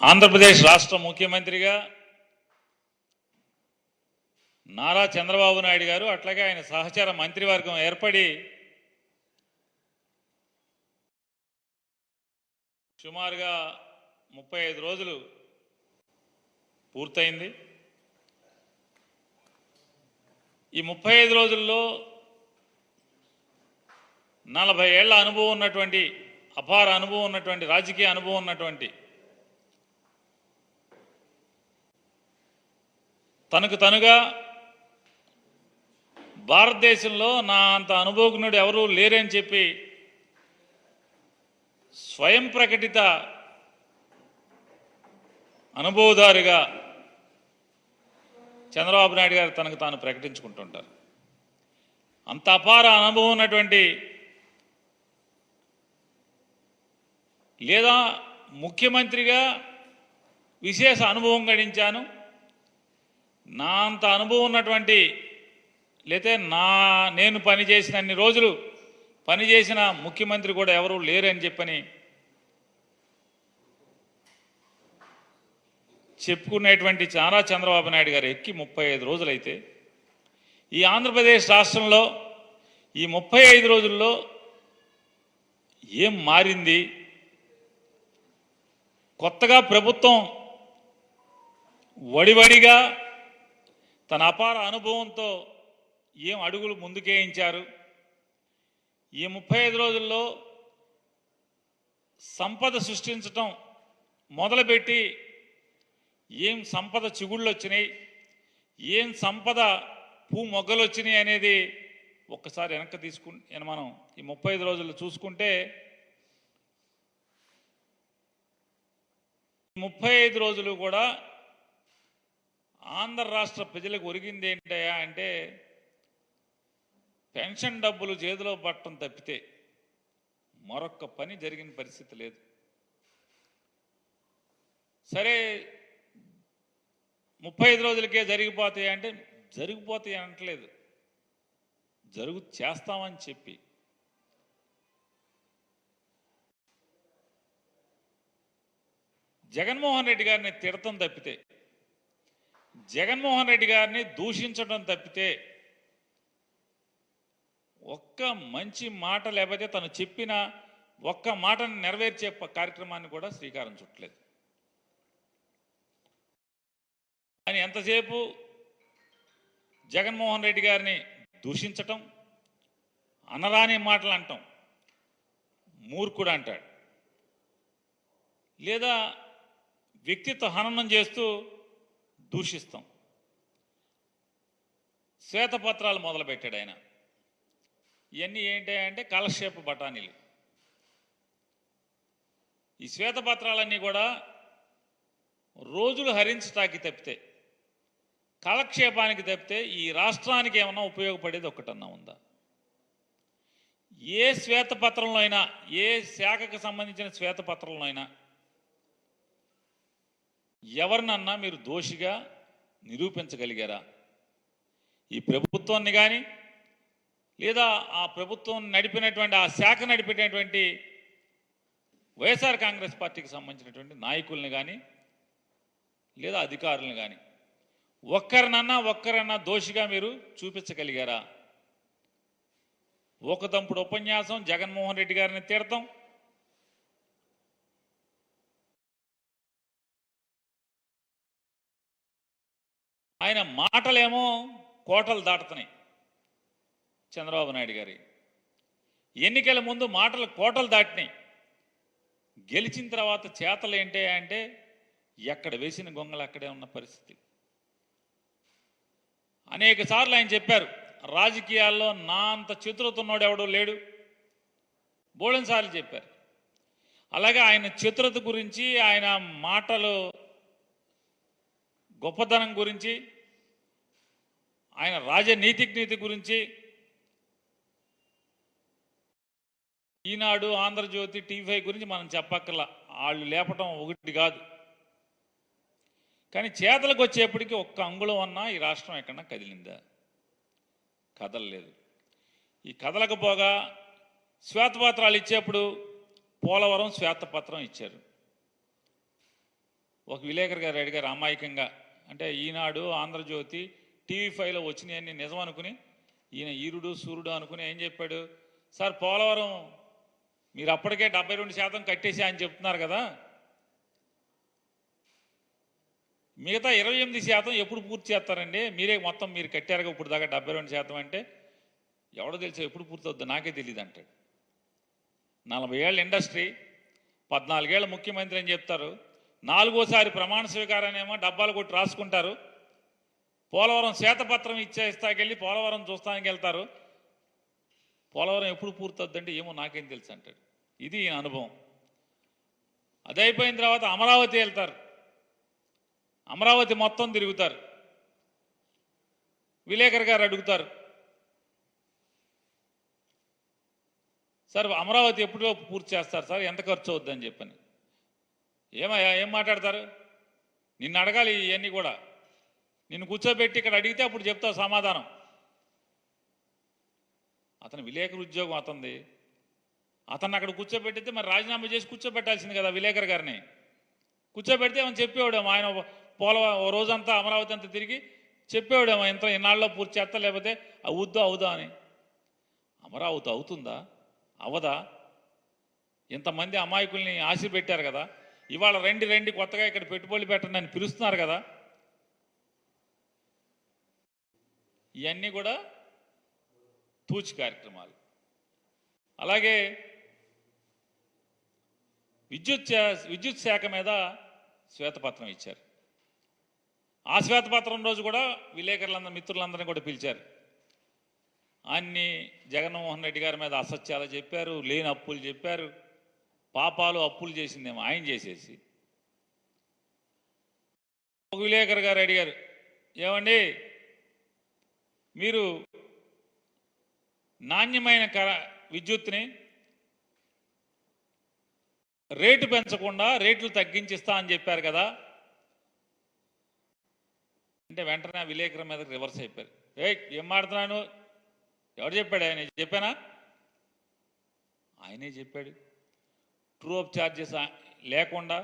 ఆంధ్రప్రదేశ్ రాష్ట్ర ముఖ్యమంత్రిగా నారా చంద్రబాబు నాయుడు గారు అట్లాగే ఆయన సహచర మంత్రివర్గం ఏర్పడి సుమారుగా 35 రోజులు పూర్తయింది. ఈ 35 రోజుల్లో 40 ఏళ్ల అనుభవం ఉన్నటువంటి, అపార అనుభవం ఉన్నటువంటి, రాజకీయ అనుభవం ఉన్నటువంటి, తనకు తనుగా భారతదేశంలో నా అంత అనుభవజ్ఞుడు ఎవరూ లేరని చెప్పి స్వయం ప్రకటిత అనుభవదారుగా చంద్రబాబు నాయుడు గారు తనకు తాను ప్రకటించుకుంటుంటారు. అంత అపార అనుభవం ఉన్నటువంటి, లేదా ముఖ్యమంత్రిగా విశేష అనుభవం గడించాను, నా అంత అనుభవం ఉన్నటువంటి, లేతే నేను పనిచేసిన అన్ని రోజులు పనిచేసిన ముఖ్యమంత్రి కూడా ఎవరూ లేరని చెప్పని చెప్పుకునేటువంటి నారా చంద్రబాబు నాయుడు గారు ఎక్కి 35 రోజులైతే ఈ ఆంధ్రప్రదేశ్ రాష్ట్రంలో ఈ 35 రోజుల్లో ఏం మారింది? కొత్తగా ప్రభుత్వం వడివడిగా తన అపార అనుభవంతో ఏం అడుగులు ముందుకేయించారు? ఈ 35 రోజుల్లో సంపద సృష్టించటం మొదలుపెట్టి ఏం సంపద చిగుళ్ళు వచ్చినాయి, ఏం సంపద మొగ్గలు వచ్చినాయి అనేది ఒక్కసారి వెనక్కి మనం ఈ 35 రోజుల్లో చూసుకుంటే 35 రోజులు కూడా ఆంధ్ర రాష్ట్ర ప్రజలకు ఒరిగింది ఏంటయ్యా అంటే పెన్షన్ డబ్బులు చేతిలో పట్టడం తప్పితే మరొక్క పని జరిగిన పరిస్థితి లేదు. సరే 35 రోజులకే జరిగిపోతాయి అంటే జరిగిపోతాయి అనట్లేదు, చేస్తామని చెప్పి జగన్మోహన్ రెడ్డి గారిని తిడతం తప్పితే, జగన్మోహన్ రెడ్డి గారిని దూషించడం తప్పితే ఒక్క మంచి మాట, లేకపోతే తను చెప్పిన ఒక్క మాటను నెరవేర్చే కార్యక్రమాన్ని కూడా శ్రీకారం చుట్టలేదు. అని ఎంతసేపు జగన్మోహన్ రెడ్డి గారిని దూషించటం, అనరాని మాటలు అంటాం, మూర్ఖుడు అంటాడు, లేదా వ్యక్తిత్వ హననం చేస్తూ దూషిస్తాం. శ్వేతపత్రాలు మొదలుపెట్టాడు ఆయన. ఇవన్నీ ఏంటంటే కాలక్షేప బఠానీలు. ఈ శ్వేతపత్రాలన్నీ కూడా రోజులు హరించటానికి తప్పితే, కాలక్షేపానికి తప్పితే ఈ రాష్ట్రానికి ఏమన్నా ఉపయోగపడేది ఒక్కటన్నా ఉందా? ఏ శ్వేతపత్రంలో అయినా, ఏ శాఖకు సంబంధించిన శ్వేతపత్రంలో అయినా ఎవరినన్నా మీరు దోషిగా నిరూపించగలిగారా? ఈ ప్రభుత్వాన్ని కానీ లేదా ఆ ప్రభుత్వం నడిపినటువంటి, ఆ శాఖ నడిపినటువంటి వైఎస్ఆర్ కాంగ్రెస్ పార్టీకి సంబంధించినటువంటి నాయకుల్ని కానీ లేదా అధికారులను కానీ ఒక్కరన్నా దోషిగా మీరు చూపించగలిగారా? ఒక తంపుడు ఉపన్యాసం, జగన్మోహన్ రెడ్డి గారిని తిడతాం, ఆయన మాటలేమో కోటలు దాటుతున్నాయి. చంద్రబాబు నాయుడు గారి ఎన్నికల ముందు మాటలు కోటలు దాటినాయి, గెలిచిన తర్వాత చేతలు ఏంటి అంటే ఎక్కడ వేసిన గొంగలు అక్కడే ఉన్న పరిస్థితి. అనేక సార్లు ఆయన చెప్పారు, రాజకీయాల్లో నా అంత చతురతున్నోడు ఎవడో లేడు, బోళెన్ సార్లు చెప్పారు. అలాగే ఆయన చతురత గురించి, ఆయన మాటలు గొప్పతనం గురించి, ఆయన రాజనీతి గురించి ఈనాడు, ఆంధ్రజ్యోతి, టీవీ గురించి మనం చెప్పక్కర్లా, వాళ్ళు లేపటం ఒకటి కాదు. కానీ చేతలకు వచ్చేప్పటికీ ఒక్క అంగుళం అన్నా ఈ రాష్ట్రం ఎక్కడన్నా కదిలిందా? కదలలేదు. ఈ కదలకపోగా శ్వేతపత్రాలు ఇచ్చేప్పుడు పోలవరం శ్వేతపత్రం ఇచ్చారు. ఒక విలేకరు గారు అడిగారు అమాయకంగా, అంటే ఈనాడు, ఆంధ్రజ్యోతి, టీవీ5లో వచ్చినాయని నిజం అనుకుని ఈయన ఈరుడు సూర్యుడు అనుకుని ఏం చెప్పాడు, సార్ పోలవరం మీరు అప్పటికే 72% కట్టేసి అని చెప్తున్నారు కదా, మిగతా 28% ఎప్పుడు పూర్తి చేస్తారండి? మీరే మొత్తం మీరు కట్టారుగా ఇప్పుడు దాకా 72% అంటే, ఎవడో తెలుసా ఎప్పుడు పూర్తి అవుద్దో నాకే తెలియదు అంటాడు. 40 ఏళ్ళ ఇండస్ట్రీ, 14 ఏళ్ళ ముఖ్యమంత్రి అని చెప్తారు, 4వసారి ప్రమాణ స్వీకారాన్నేమో డబ్బాలు కొట్టి రాసుకుంటారు, పోలవరం శ్వేతపత్రం ఇచ్చేస్తాకెళ్ళి పోలవరం చూస్తానికి వెళ్తారు, పోలవరం ఎప్పుడు పూర్తవుద్దంటే ఏమో నాకేం తెలుసు అంటాడు. ఇది ఈయన అనుభవం. అది అయిపోయిన తర్వాత అమరావతి వెళ్తారు, అమరావతి మొత్తం తిరుగుతారు, విలేకరు గారు అడుగుతారు, సార్ అమరావతి ఎప్పుడో పూర్తి చేస్తారు సార్, ఎంత ఖర్చు అవుద్దని చెప్పని. ఏమయ్యా ఏం మాట్లాడతారు? నిన్ను అడగాలి ఇవన్నీ కూడా, నిన్ను కూర్చోబెట్టి ఇక్కడ అడిగితే అప్పుడు చెప్తావు సమాధానం. అతను విలేకరు ఉద్యోగం అతనిది, అతన్ని అక్కడ కూర్చోబెట్టితే మరి రాజీనామా చేసి కూర్చోబెట్టాల్సింది కదా విలేకరు గారిని. కూర్చోబెడితే ఏమని చెప్పేవాడేమో, ఆయన ఓ రోజంతా అమరావతి అంతా తిరిగి చెప్పేవాడేమో ఇన్నాళ్ళలో పూర్తి చేస్తా, లేకపోతే అవుదా అని. అమరావతి అవుతుందా అవదా? ఇంతమంది అమాయకుల్ని ఆశ పెట్టారు కదా, ఇవాళ రండి కొత్తగా ఇక్కడ పెట్టుబడులు పెట్టండి అని పిలుస్తున్నారు కదా. ఇవన్నీ కూడా తూచి కార్యక్రమాలు. అలాగే విద్యుత్ శాఖ మీద శ్వేతపత్రం ఇచ్చారు. ఆ శ్వేతపత్రం రోజు కూడా విలేకరులందరూ, మిత్రులందరినీ కూడా పిలిచారు. అన్ని జగన్మోహన్ రెడ్డి గారి మీద అసత్యాలు చెప్పారు, లేని అప్పులు చెప్పారు, పాపాలు అప్పులు చేసిందేమో ఆయన చేసేసి. ఒక విలేకరు గారు అడిగారు, ఏమండి మీరు నాణ్యమైన విద్యుత్ని రేటు పెంచకుండా రేట్లు తగ్గించిస్తా అని చెప్పారు కదా అంటే, వెంటనే ఆ విలేకరు మీద రివర్స్ అయిపోయారు. ఏం మాడుతున్నాను, ఎవరు చెప్పాడు? ఆయన చెప్పానా? ఆయనే చెప్పాడు. ట్రూ అప్ ఛార్జెస్ లేకుండా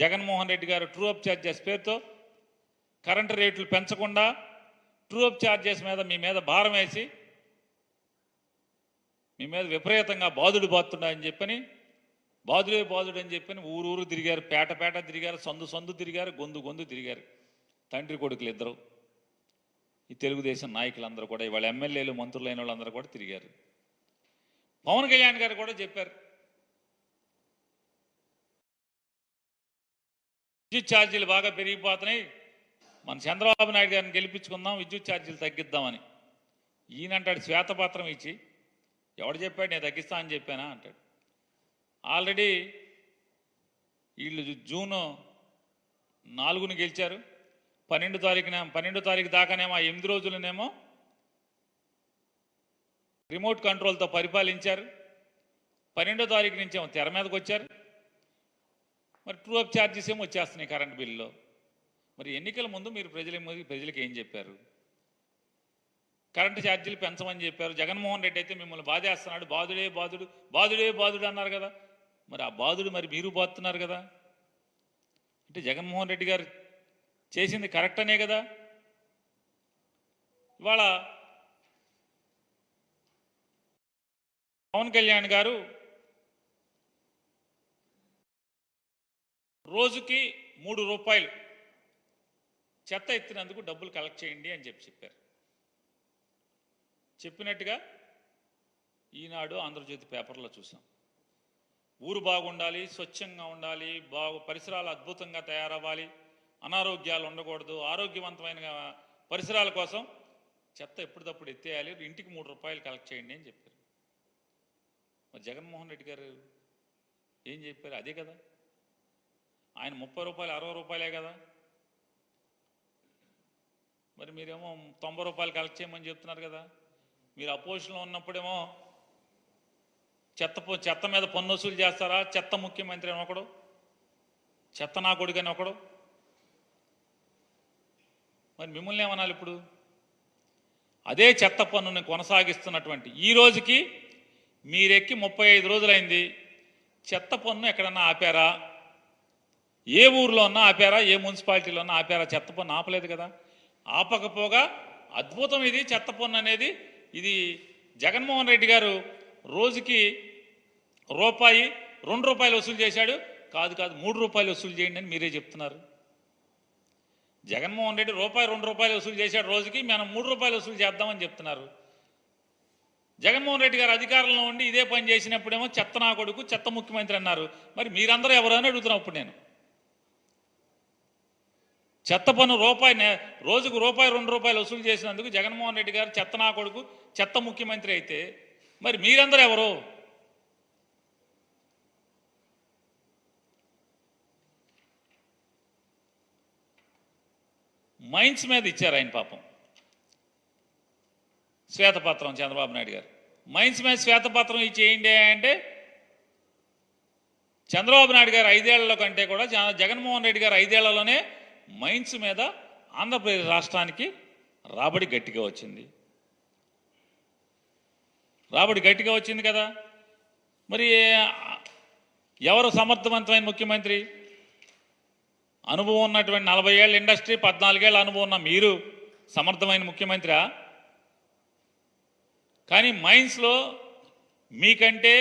జగన్మోహన్ రెడ్డి గారు ట్రూ అప్ ఛార్జెస్ పేరుతో కరెంటు రేట్లు పెంచకుండా ట్రూ అప్ ఛార్జెస్ మీద మీ మీద భారం వేసి మీ మీద విపరీతంగా బాధుడు చెప్పని, బాధుడు అని చెప్పని ఊరు తిరిగారు, పేట తిరిగారు, సందు తిరిగారు, గొంతు తిరిగారు. తండ్రి కొడుకులు ఇద్దరు, ఈ తెలుగుదేశం నాయకులందరూ కూడా, ఇవాళ ఎమ్మెల్యేలు మంత్రులైన వాళ్ళందరూ కూడా తిరిగారు. పవన్ కళ్యాణ్ గారు కూడా చెప్పారు, విద్యుత్ ఛార్జీలు బాగా పెరిగిపోతున్నాయి, మన చంద్రబాబు నాయుడు గారిని గెలిపించుకుందాం, విద్యుత్ ఛార్జీలు తగ్గిద్దామని. ఈయనంటాడు శ్వేతపత్రం ఇచ్చి, ఎవడు చెప్పాడు నేను తగ్గిస్తా అని చెప్పానా అంటాడు. ఆల్రెడీ వీళ్ళు జూన్ 4న గెలిచారు, 12 తారీఖు దాకానేమో 8 రోజులనేమో రిమోట్ కంట్రోల్తో పరిపాలించారు. 12వ తారీఖు నుంచి ఏమో తెర మీదకి వచ్చారు. మరి ట్రూ అప్ ఛార్జెస్ ఏమో వచ్చేస్తున్నాయి కరెంట్ బిల్లులో. మరి ఎన్నికల ముందు మీరు ప్రజలకు ఏం చెప్పారు? కరెంటు ఛార్జీలు పెంచమని చెప్పారు. జగన్మోహన్ రెడ్డి అయితే మిమ్మల్ని బాధేస్తున్నాడు, బాధుడే బాధుడు బాధుడే బాధుడు అన్నారు కదా. మరి ఆ బాధుడు మరి మీరు బాధుతున్నారు కదా. అంటే జగన్మోహన్ రెడ్డి గారు చేసింది కరెక్ట్ అనే కదా. ఇవాళ పవన్ కళ్యాణ్ గారు రోజుకి 3 రూపాయలు చెత్త ఎత్తినందుకు డబ్బులు కలెక్ట్ చేయండి అని చెప్పారు. చెప్పినట్టుగా ఈనాడు ఆంధ్రజ్యోతి పేపర్లో చూసాం. ఊరు బాగుండాలి, స్వచ్ఛంగా ఉండాలి, పరిసరాలు అద్భుతంగా తయారవ్వాలి, అనారోగ్యాలు ఉండకూడదు, ఆరోగ్యవంతమైన పరిసరాల కోసం చెత్త ఎప్పటికప్పుడు ఎత్తేయాలి, ఇంటికి 3 రూపాయలు కలెక్ట్ చేయండి అని చెప్పారు. మరి జగన్మోహన్ రెడ్డి గారు ఏం చెప్పారు? అదే కదా. ఆయన 30 రూపాయలు 60 రూపాయలే కదా. మరి మీరేమో 90 రూపాయలు కలెక్ట్ చేయమని చెప్తున్నారు కదా. మీరు అపోజిషన్లో ఉన్నప్పుడేమో చెత్త మీద పన్ను వసూలు చేస్తారా? చెత్త ముఖ్యమంత్రి అని ఒకడు, చెత్త నా కొడుకు అని ఒకడు. మరి మిమ్మల్ని ఏమనాలి ఇప్పుడు? అదే చెత్త పన్నుని కొనసాగిస్తున్నటువంటి ఈ రోజుకి మీరెక్కి 35 రోజులైంది. చెత్త పన్ను ఎక్కడన్నా ఆపారా? ఏ ఊర్లో ఉన్నా ఆపారా? ఏ మున్సిపాలిటీలో ఉన్నా ఆపారా? చెత్త పన్ను ఆపలేదు కదా. ఆపకపోగా అద్భుతం ఇది చెత్త పన్ను అనేది. ఇది జగన్మోహన్ రెడ్డి గారు రోజుకి రూపాయి 2 రూపాయలు వసూలు చేశాడు. కాదు 3 రూపాయలు వసూలు చేయండి అని మీరే చెప్తున్నారు. జగన్మోహన్ రెడ్డి రూపాయి 2 రూపాయలు వసూలు చేశాడు రోజుకి, మనం 3 రూపాయలు వసూలు చేద్దామని చెప్తున్నారు. జగన్మోహన్ రెడ్డి గారు అధికారంలో ఉండి ఇదే పని చేసినప్పుడేమో చెత్త నా కొడుకు, చెత్త ముఖ్యమంత్రి అన్నారు. మరి మీరందరూ ఎవరు అని అడుగుతున్నప్పుడు నేను చెత్త పన్ను రోజుకు రూపాయి 2 రూపాయలు వసూలు చేసినందుకు జగన్మోహన్ రెడ్డి గారు చెత్త నా కొడుకు, చెత్త ముఖ్యమంత్రి అయితే మరి మీరందరూ ఎవరు? మైన్స్ మీద ఇచ్చారు ఆయన పాపం శ్వేతపత్రం. చంద్రబాబు నాయుడు గారు మైన్స్ మీద శ్వేతపత్రం ఇచ్చేయండి అంటే చంద్రబాబు నాయుడు గారు 5 ఏళ్లలో కంటే కూడా జగన్మోహన్ రెడ్డి గారు 5 ఏళ్లలోనే మైన్స్ మీద ఆంధ్రప్రదేశ్ రాష్ట్రానికి రాబడి గట్టిగా వచ్చింది. రాబడి గట్టిగా వచ్చింది కదా. మరి ఎవరు సమర్థవంతమైన ముఖ్యమంత్రి? అనుభవం ఉన్నటువంటి 40 ఏళ్ళ ఇండస్ట్రీ, 14 ఏళ్ళ అనుభవం ఉన్న మీరు సమర్థమైన ముఖ్యమంత్రియా? కానీ మైన్స్లో మీకంటే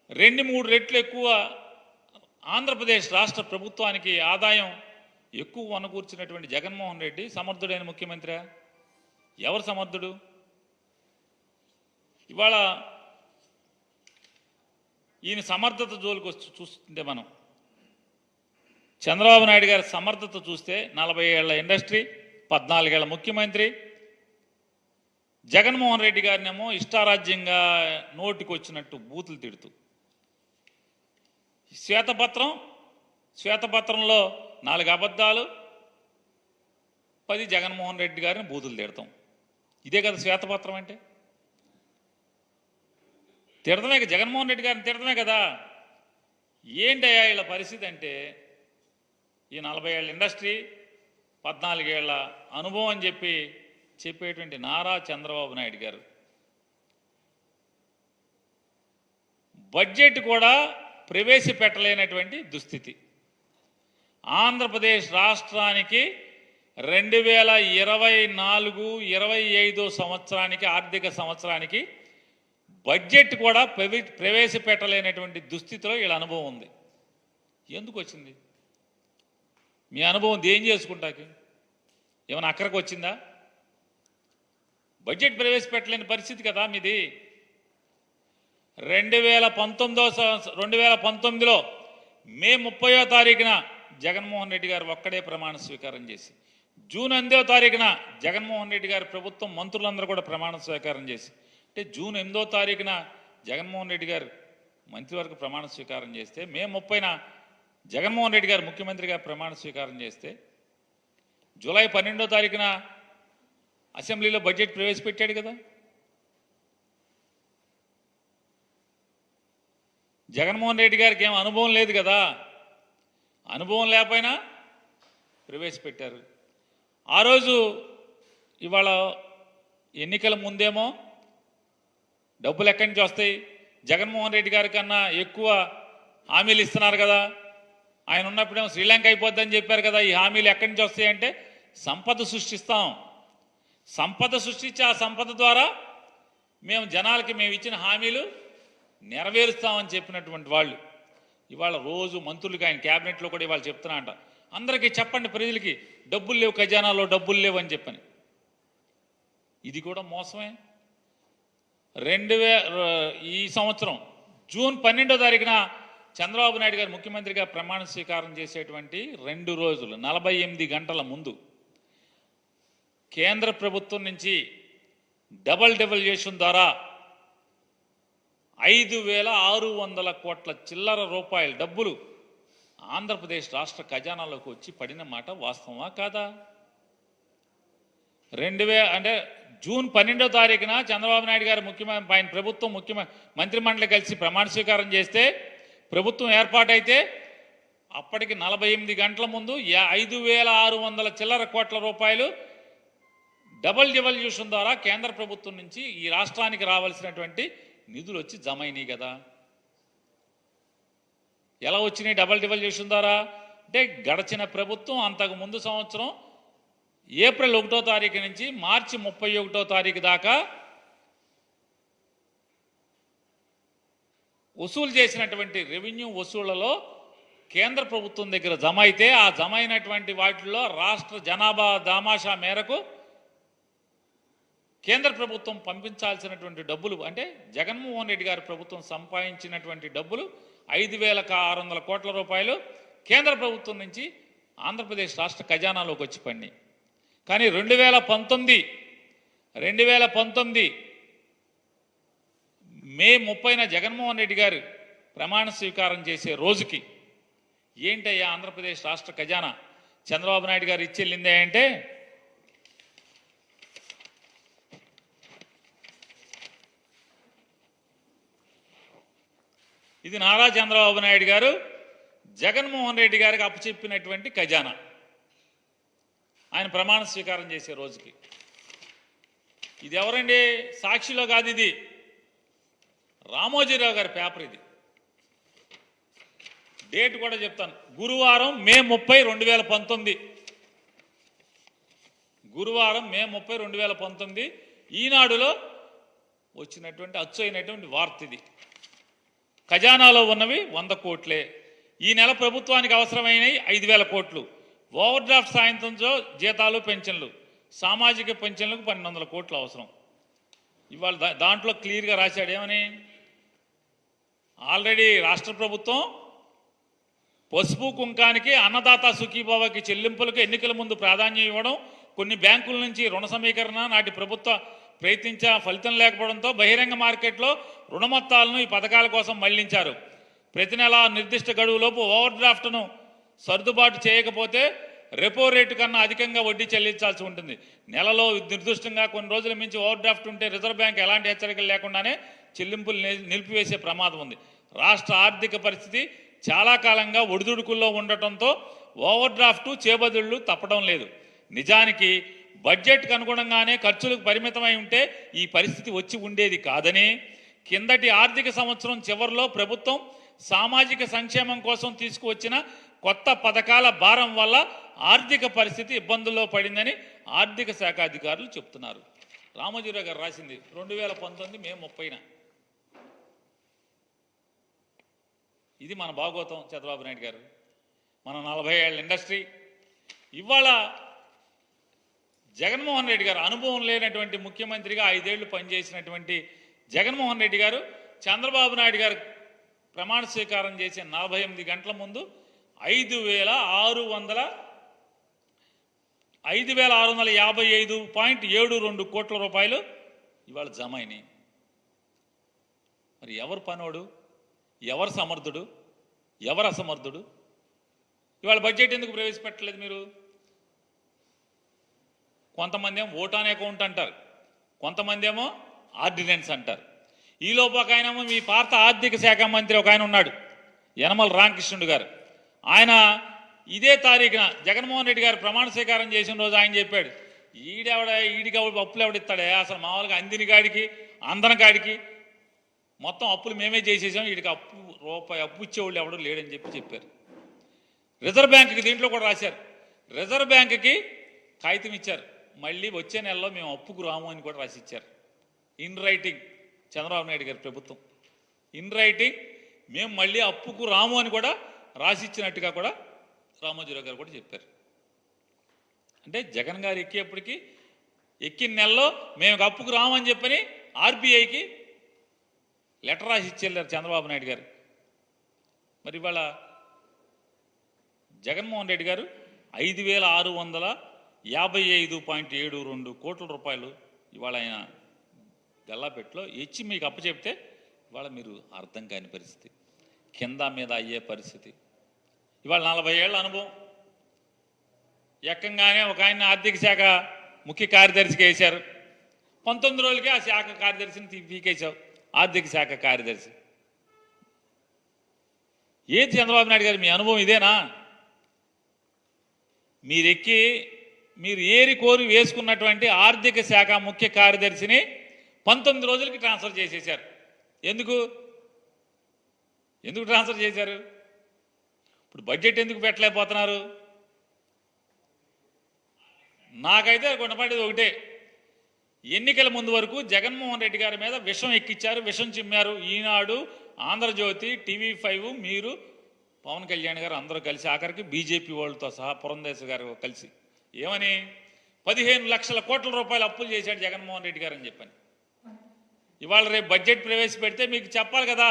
2-3 రెట్లు ఎక్కువ ఆంధ్రప్రదేశ్ రాష్ట్ర ప్రభుత్వానికి ఆదాయం ఎక్కువ వనకూర్చినటువంటి జగన్మోహన్ రెడ్డి సమర్థుడైన ముఖ్యమంత్రియా? ఎవరు సమర్థుడు? ఇవాళ ఈయన సమర్థత జోలికి వచ్చి చూస్తుంటే మనం చంద్రబాబు నాయుడు గారి సమర్థత చూస్తే 40 ఏళ్ల ఇండస్ట్రీ, 14 ఏళ్ల ముఖ్యమంత్రి. జగన్మోహన్ రెడ్డి గారినేమో ఇష్టారాజ్యంగా నోటికి వచ్చినట్టు బూతులు తిడుతూ శ్వేతపత్రంలో 4 అబద్ధాలు, 10 జగన్మోహన్ రెడ్డి గారిని బూతులు తిడతాం. ఇదే కదా శ్వేతపత్రం అంటే. తిడతమే, జగన్మోహన్ రెడ్డి గారిని తిడతమే కదా. ఏంటయ్యా వీళ్ళ పరిస్థితి అంటే, ఈ 40 ఏళ్ళ ఇండస్ట్రీ, 14 ఏళ్ల అనుభవం అని చెప్పేటువంటి నారా చంద్రబాబు నాయుడు గారు బడ్జెట్ కూడా ప్రవేశపెట్టలేనటువంటి దుస్థితి. ఆంధ్రప్రదేశ్ రాష్ట్రానికి 2024-25 సంవత్సరానికి ఆర్థిక సంవత్సరానికి బడ్జెట్ కూడా ప్రవేశపెట్టలేనటువంటి దుస్థితిలో వీళ్ళ అనుభవం ఉంది. ఎందుకు వచ్చింది? మీ అనుభవం ఏం చేసుకుంటాకి? ఏమైనా అక్కడికి వచ్చిందా? బడ్జెట్ ప్రవేశపెట్టలేని పరిస్థితి కదా మీది. 2019లో మే 30వ తారీఖున జగన్మోహన్ రెడ్డి గారు ఒక్కడే ప్రమాణ స్వీకారం చేసి, జూన్ 8వ తారీఖున జగన్మోహన్ రెడ్డి గారి ప్రభుత్వం మంత్రులందరూ కూడా ప్రమాణ స్వీకారం చేసి, అంటే జూన్ 8వ తారీఖున జగన్మోహన్ రెడ్డి గారు మంత్రివర్గ ప్రమాణ స్వీకారం చేస్తే, మే 30న జగన్మోహన్ రెడ్డి గారు ముఖ్యమంత్రిగా ప్రమాణ స్వీకారం చేస్తే, జూలై 12వ తారీఖున అసెంబ్లీలో బడ్జెట్ ప్రవేశపెట్టాడు కదా. జగన్మోహన్ రెడ్డి గారికి ఏం అనుభవం లేదు కదా, అనుభవం లేకపోయినా ప్రవేశపెట్టారు. ఆ రోజు ఇవాళ ఎన్నికల ముందేమో డబ్బులు ఎక్కడి నుంచి వస్తాయి, జగన్మోహన్ రెడ్డి గారి కన్నా ఎక్కువ హామీలు ఇస్తున్నారు కదా, ఆయన ఉన్నప్పుడేమో శ్రీలంక అయిపోద్దని చెప్పారు కదా, ఈ హామీలు ఎక్కడి నుంచి వస్తాయంటే సంపద సృష్టిస్తాం, సంపద సృష్టించి ఆ సంపద ద్వారా మేము జనాలకి మేము ఇచ్చిన హామీలు నెరవేరుస్తామని చెప్పినటువంటి వాళ్ళు ఇవాళ రోజు మంత్రులకి ఆయన క్యాబినెట్లో కూడా ఇవాళ చెప్తున్నా అంట, అందరికీ చెప్పండి ప్రజలకి డబ్బులు లేవు, ఖజానాలో డబ్బులు లేవు అని చెప్పని. ఇది కూడా మోసమే. ఈ సంవత్సరం జూన్ 12వ తారీఖున చంద్రబాబు నాయుడు గారు ముఖ్యమంత్రిగా ప్రమాణ స్వీకారం చేసేటువంటి 2 రోజులు 48 గంటల ముందు కేంద్ర ప్రభుత్వం నుంచి డబల్ డెవల్యూషన్ ద్వారా 5,600 కోట్ల చిల్లర రూపాయల డబ్బులు ఆంధ్రప్రదేశ్ రాష్ట్ర ఖజానాలోకి వచ్చి పడిన మాట వాస్తవమా కాదా? అంటే జూన్ 12వ తారీఖున చంద్రబాబు నాయుడు గారు ఆయన ప్రభుత్వం మంత్రిమండలి కలిసి ప్రమాణ స్వీకారం చేస్తే, ప్రభుత్వం ఏర్పాటైతే అప్పటికి 48 గంటల ముందు 5,600 చిల్లర కోట్ల రూపాయలు డబల్ డెవల్యూషన్ ద్వారా కేంద్ర ప్రభుత్వం నుంచి ఈ రాష్ట్రానికి రావాల్సినటువంటి నిధులు వచ్చి జమ అయినాయి కదా. ఎలా వచ్చినాయి డబల్ డెవల్యూషన్ ద్వారా అంటే, గడిచిన ప్రభుత్వం అంతకు ముందు సంవత్సరం ఏప్రిల్ 1వ తారీఖు నుంచి మార్చి 31వ తారీఖు దాకా వసూలు చేసినటువంటి రెవెన్యూ వసూళ్లలో కేంద్ర ప్రభుత్వం దగ్గర జమ అయితే, ఆ జమ అయినటువంటి వాటిల్లో రాష్ట్ర జనాభా దామాషా మేరకు కేంద్ర ప్రభుత్వం పంపించాల్సినటువంటి డబ్బులు, అంటే జగన్మోహన్ రెడ్డి గారి ప్రభుత్వం సంపాదించినటువంటి డబ్బులు 5,600 కోట్ల రూపాయలు కేంద్ర ప్రభుత్వం నుంచి ఆంధ్రప్రదేశ్ రాష్ట్ర ఖజానాలోకి వచ్చి పడినాయి. కానీ 2019 మే 30న జగన్మోహన్ రెడ్డి గారు ప్రమాణ స్వీకారం చేసే రోజుకి ఏంటయ్యా ఆంధ్రప్రదేశ్ రాష్ట్ర ఖజానా చంద్రబాబు నాయుడు గారు ఇచ్చెళ్ళిందే అంటే, ఇది నారా చంద్రబాబు నాయుడు గారు జగన్మోహన్ రెడ్డి గారికి అప్పచెప్పినటువంటి ఖజానా ఆయన ప్రమాణ స్వీకారం చేసే రోజుకి. ఇది ఎవరండి? సాక్షిలో కాదు, ఇది రామోజీరావు గారి పేపర్. ఇది డేట్ కూడా చెప్తాను, గురువారం మే 30, 2019. గురువారం మే 30, 2019 ఈనాడులో వచ్చినటువంటి అచ్చు అయినటువంటి వార్త ఇది. ఖజానాలో ఉన్నవి 100 కోట్లే. ఈ నెల ప్రభుత్వానికి అవసరమైనవి 5,000 కోట్లు. ఓవర్ డ్రాఫ్ట్ సాయంత్రంతో జీతాలు పెన్షన్లు, సామాజిక పెన్షన్లకు 1,200 కోట్లు అవసరం. ఇవాళ దాంట్లో క్లియర్గా రాశాడు ఏమని, ఆల్రెడీ రాష్ట్ర ప్రభుత్వం పసుపు కుంకానికి అన్నదాత సుఖీభావకి చెల్లింపులకు ఎన్నికల ముందు ప్రాధాన్యం ఇవ్వడం, కొన్ని బ్యాంకుల నుంచి రుణ సమీకరణ నాటి ప్రభుత్వ ప్రయత్నించిన ఫలితం లేకపోవడంతో బహిరంగ మార్కెట్లో రుణ మొత్తాలను ఈ పథకాల కోసం మళ్లించారు. ప్రతి నెల నిర్దిష్ట గడువులోపు ఓవర్ డ్రాఫ్ట్ను సర్దుబాటు చేయకపోతే రెపో రేటు కన్నా అధికంగా వడ్డీ చెల్లించాల్సి ఉంటుంది. నెలలో నిర్దిష్టంగా కొన్ని రోజుల మించి ఓవర్ డ్రాఫ్ట్ ఉంటే రిజర్వ్ బ్యాంక్ ఎలాంటి హెచ్చరికలు లేకుండానే చెల్లింపులు నిలిపివేసే ప్రమాదం ఉంది. రాష్ట్ర ఆర్థిక పరిస్థితి చాలా కాలంగా ఒడిదుడుకుల్లో ఉండటంతో ఓవర్ డ్రాఫ్ట్ చేబదుళ్లు తప్పడం లేదు. నిజానికి బడ్జెట్కు అనుగుణంగానే ఖర్చులకు పరిమితమై ఉంటే ఈ పరిస్థితి వచ్చి ఉండేది కాదని, కిందటి ఆర్థిక సంవత్సరం చివరిలో ప్రభుత్వం సామాజిక సంక్షేమం కోసం తీసుకువచ్చిన కొత్త పథకాల భారం వల్ల ఆర్థిక పరిస్థితి ఇబ్బందుల్లో పడిందని ఆర్థిక శాఖ అధికారులు చెప్తున్నారు. రామోజీరావు గారు రాసింది 2019 మే 30న. ఇది మన భాగవతం చంద్రబాబు నాయుడు గారు. మన 40 ఏళ్ళ ఇండస్ట్రీ. ఇవాళ జగన్మోహన్ రెడ్డి గారు అనుభవం లేనటువంటి ముఖ్యమంత్రిగా 5 ఏళ్లు పనిచేసినటువంటి జగన్మోహన్ రెడ్డి గారు చంద్రబాబు నాయుడు గారు ప్రమాణ స్వీకారం చేసే 48 గంటల ముందు 5,655.72 కోట్ల రూపాయలు ఇవాళ జమ అయినాయి. మరి ఎవరు పనోడు, ఎవరు సమర్థుడు, ఎవరు అసమర్థుడు? ఇవాళ బడ్జెట్ ఎందుకు ప్రవేశపెట్టలేదు మీరు? కొంతమంది ఏమో ఓటాన్ అకౌంట్ అంటారు, కొంతమంది ఏమో ఆర్డినెన్స్ అంటారు. ఈలోపు ఒక ఆయనేమో మీ పాత ఆర్థిక శాఖ మంత్రి ఒక ఆయన ఉన్నాడు, యనమల రామకృష్ణుడు గారు. ఆయన ఇదే తారీఖున జగన్మోహన్ రెడ్డి గారు ప్రమాణ స్వీకారం చేసిన రోజు ఆయన చెప్పాడు, ఈడికి అప్పులు ఎవడిస్తాడే, అసలు మామూలుగా అందిన కాడికి అందన కాడికి మొత్తం అప్పులు మేమే చేసేసాం, వీడికి రూపాయి అప్పు ఇచ్చేవాళ్ళు ఎవడు లేడని చెప్పారు. రిజర్వ్ బ్యాంకుకి దీంట్లో కూడా రాశారు, రిజర్వ్ బ్యాంకుకి కాగితం ఇచ్చారు, మళ్ళీ వచ్చే నెలలో మేము అప్పుకు రాము అని కూడా రాసి ఇచ్చారు. ఇన్ రైటింగ్ చంద్రబాబు నాయుడు గారి ప్రభుత్వం ఇన్ రైటింగ్ మేము మళ్ళీ అప్పుకు రాము అని కూడా రాసిచ్చినట్టుగా కూడా రామోజీరావు గారు కూడా చెప్పారు. అంటే జగన్ గారు ఎక్కేప్పటికి ఎక్కిన నెలలో మేము అప్పుకు రామని చెప్పని ఆర్బీఐకి లెటర్ రాసి ఇచ్చేళ్ళారు చంద్రబాబు నాయుడు గారు. మరి ఇవాళ జగన్మోహన్ రెడ్డి గారు 5,655.72 కోట్ల రూపాయలు ఇవాళ ఆయన గల్లాపెట్టులో ఇచ్చి మీకు అప్పచెప్తే ఇవాళ మీరు అర్థం కాని పరిస్థితి, కింద మీద అయ్యే పరిస్థితి. ఇవాళ 40 ఏళ్ల అనుభవం. ఎక్కంగానే ఒక ఆయన ఆర్థిక శాఖ ముఖ్య కార్యదర్శికి వేశారు, 19 రోజులకే ఆ శాఖ కార్యదర్శిని పీకేశావు, ఆర్థిక శాఖ కార్యదర్శి. ఏది చంద్రబాబు నాయుడు గారు మీ అనుభవం ఇదేనా? మీరు ఏరి కోరి వేసుకున్నటువంటి ఆర్థిక శాఖ ముఖ్య కార్యదర్శిని 19 రోజులకి ట్రాన్స్ఫర్ చేసేశారు. ఎందుకు ట్రాన్స్ఫర్ చేశారు? ఇప్పుడు బడ్జెట్ ఎందుకు పెట్టలేకపోతున్నారు? నాకైతే కొనపడేది ఒకటే, ఎన్నికల ముందు వరకు జగన్మోహన్ రెడ్డి గారి మీద విషం ఎక్కిచ్చారు, విషం చిమ్మారు. ఈనాడు, ఆంధ్రజ్యోతి, TV5, మీరు, పవన్ కళ్యాణ్ గారు అందరూ కలిసి, ఆఖరికి బీజేపీ వాళ్ళతో సహా పురంధేశ్వరి గారు కలిసి ఏమని 15 లక్షల కోట్ల రూపాయలు అప్పులు చేశాడు జగన్మోహన్ రెడ్డి గారు అని చెప్పని. ఇవాళ రేపు బడ్జెట్ ప్రవేశపెడితే మీకు చెప్పాలి కదా,